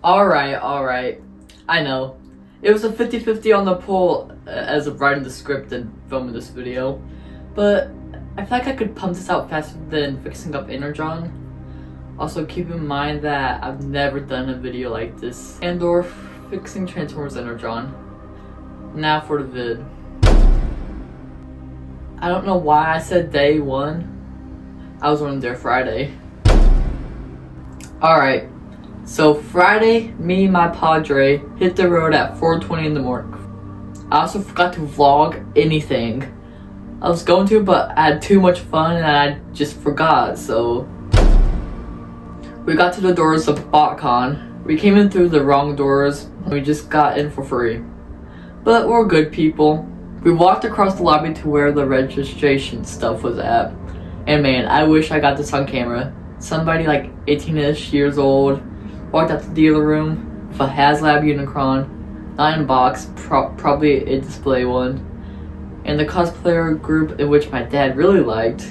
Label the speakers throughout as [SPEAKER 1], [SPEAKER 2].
[SPEAKER 1] Alright. I know. It was a 50-50 on the poll as of writing the script and filming this video. But I feel like I could pump this out faster than fixing up Energon. Also keep in mind that I've never done a video like this and or fixing Transformers Energon. Now for the vid. I don't know why I said day one. I was on there Friday. Alright. So Friday, me and my padre hit the road at 4:20 in the morning. I also forgot to vlog anything. I was going to, but I had too much fun and I just forgot, so... We got to the doors of BotCon. We came in through the wrong doors, and we just got in for free. But we're good people. We walked across the lobby to where the registration stuff was at. And man, I wish I got this on camera. Somebody like 18-ish years old walked out the dealer room with a HasLab Unicron, not in box, probably a display one. And the cosplayer group in which my dad really liked,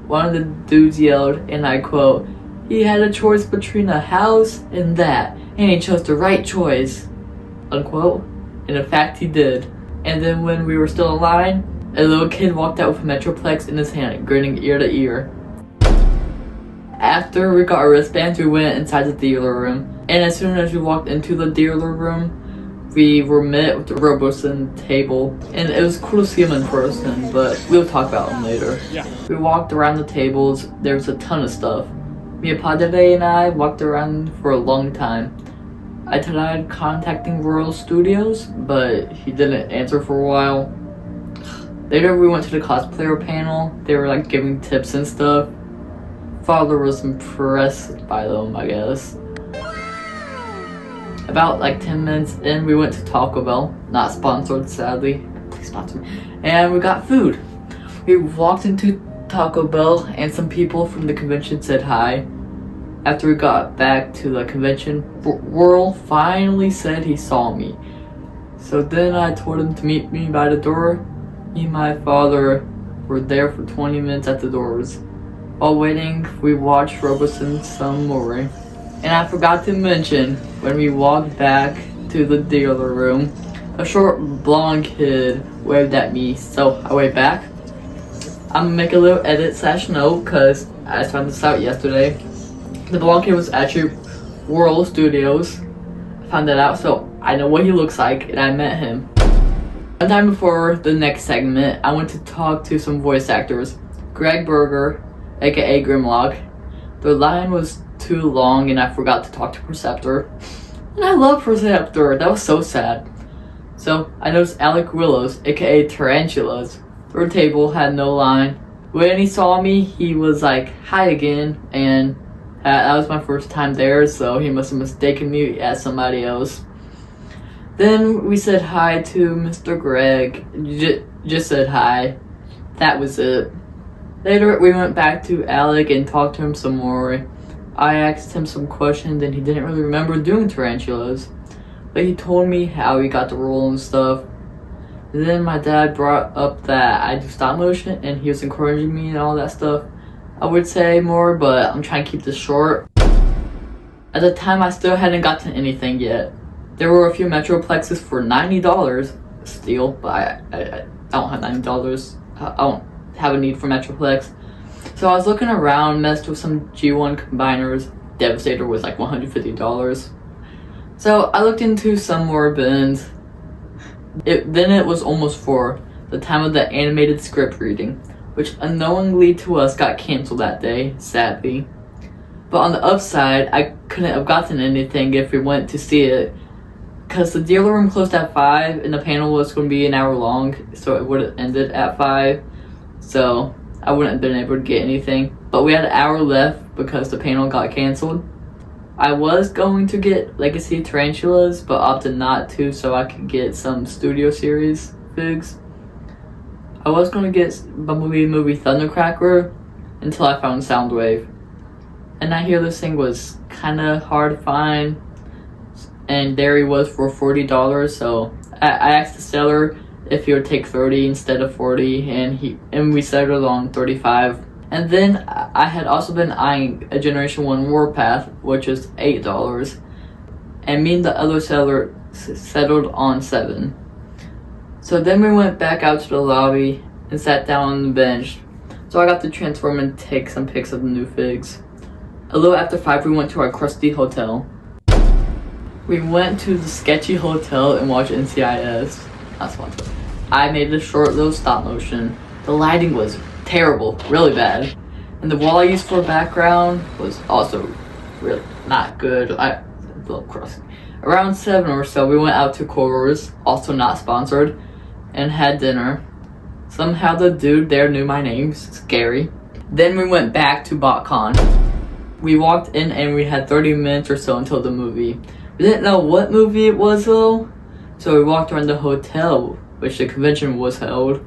[SPEAKER 1] one of the dudes yelled, and I quote, "He had a choice between a house and that, and he chose the right choice," unquote. And in fact he did. And then when we were still in line, a little kid walked out with a Metroplex in his hand, grinning ear to ear. After we got our wristbands, we went inside the dealer room, and as soon as we walked into the dealer room, we were met with the Roboson table, and it was cool to see him in person, but we'll talk about him later.
[SPEAKER 2] Yeah.
[SPEAKER 1] We walked around the tables. There was a ton of stuff. Me and Padre and I walked around for a long time. I tried contacting Royal Studios, but he didn't answer for a while. Later we went to the cosplayer panel. They were like giving tips and stuff. Father was impressed by them, I guess. About like 10 minutes in, we went to Taco Bell. Not sponsored, sadly. Please sponsor me. And we got food. We walked into Taco Bell and some people from the convention said hi. After we got back to the convention, Whirl finally said he saw me. So then I told him to meet me by the door. Me and my father were there for 20 minutes at the doors. While waiting, we watched Roboson some more. And I forgot to mention, when we walked back to the dealer room, a short blonde kid waved at me, so I waved back. I'm gonna make a little edit / note, cause I just found this out yesterday. The blonde kid was actually Royal Studios. I found that out, so I know what he looks like, and I met him. One time before the next segment, I went to talk to some voice actors. Greg Berger, aka Grimlock. The line was too long and I forgot to talk to Perceptor. And I love Perceptor, that was so sad. So I noticed Alec Willows, aka Tarantulas. Their table had no line. When he saw me, he was like, "Hi again," and that was my first time there, so he must have mistaken me as somebody else. Then we said hi to Mr. Greg, just said hi. That was it. Later we went back to Alec and talked to him some more. I asked him some questions and he didn't really remember doing tarantulas, but he told me how he got the role and stuff. Then my dad brought up that I do stop motion and he was encouraging me and all that stuff. I would say more, but I'm trying to keep this short. At the time I still hadn't gotten anything yet. There were a few Metroplexes for $90 still, but I don't have $90. I don't have a need for Metroplex. So I was looking around, messed with some G1 combiners. Devastator was like $150. So I looked into some more bins. Then it was almost 4, the time of the animated script reading, which unknowingly to us got canceled that day, sadly. But on the upside, I couldn't have gotten anything if we went to see it, because the dealer room closed at 5 and the panel was going to be an hour long, so it would have ended at 5. So I wouldn't have been able to get anything. But we had an hour left because the panel got canceled. I was going to get Legacy Tarantulas, but opted not to so I could get some Studio Series figs. I was going to get Bumblebee movie Thundercracker until I found Soundwave. And I hear this thing was kind of hard to find. And there he was for $40, so I asked the seller if he would take 30 instead of 40, and we settled on 35. And then I had also been eyeing a Generation 1 Warpath, which is $8. and me and the other settler settled on 7. So then we went back out to the lobby and sat down on the bench. So I got to transform and take some pics of the new figs. A little after 5, we went to our crusty hotel. We went to the sketchy hotel and watched NCIS. Not sponsored. I made a short little stop motion. The lighting was terrible, really bad. And the wall I used for background was also really not good. A little crusty. Around 7 or so, we went out to Corals, also not sponsored, and had dinner. Somehow the dude there knew my name, scary. Then we went back to BotCon. We walked in and we had 30 minutes or so until the movie. We didn't know what movie it was though, so we walked around the hotel, which the convention was held.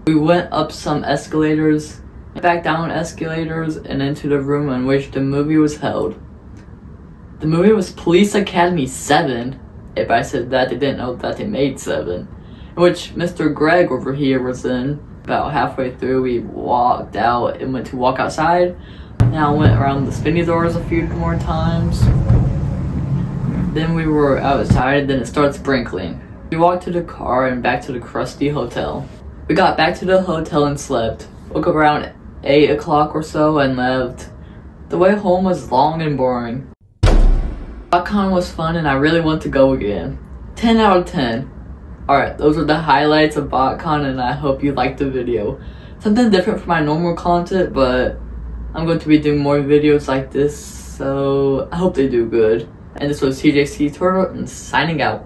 [SPEAKER 1] We went up some escalators, back down escalators, and into the room in which the movie was held. The movie was Police Academy 7. If I said that, they didn't know that they made 7. Which Mr. Greg over here was in. About halfway through, we walked out and went to walk outside. Now went around the spinny doors a few more times. Then we were outside, then it started sprinkling. We walked to the car and back to the crusty hotel. We got back to the hotel and slept. Woke up around 8 o'clock or so and left. The way home was long and boring. BotCon was fun and I really want to go again. 10 out of 10. Alright, those are the highlights of BotCon and I hope you liked the video. Something different from my normal content, but I'm going to be doing more videos like this, so I hope they do good. And this was TJC Turtle and signing out.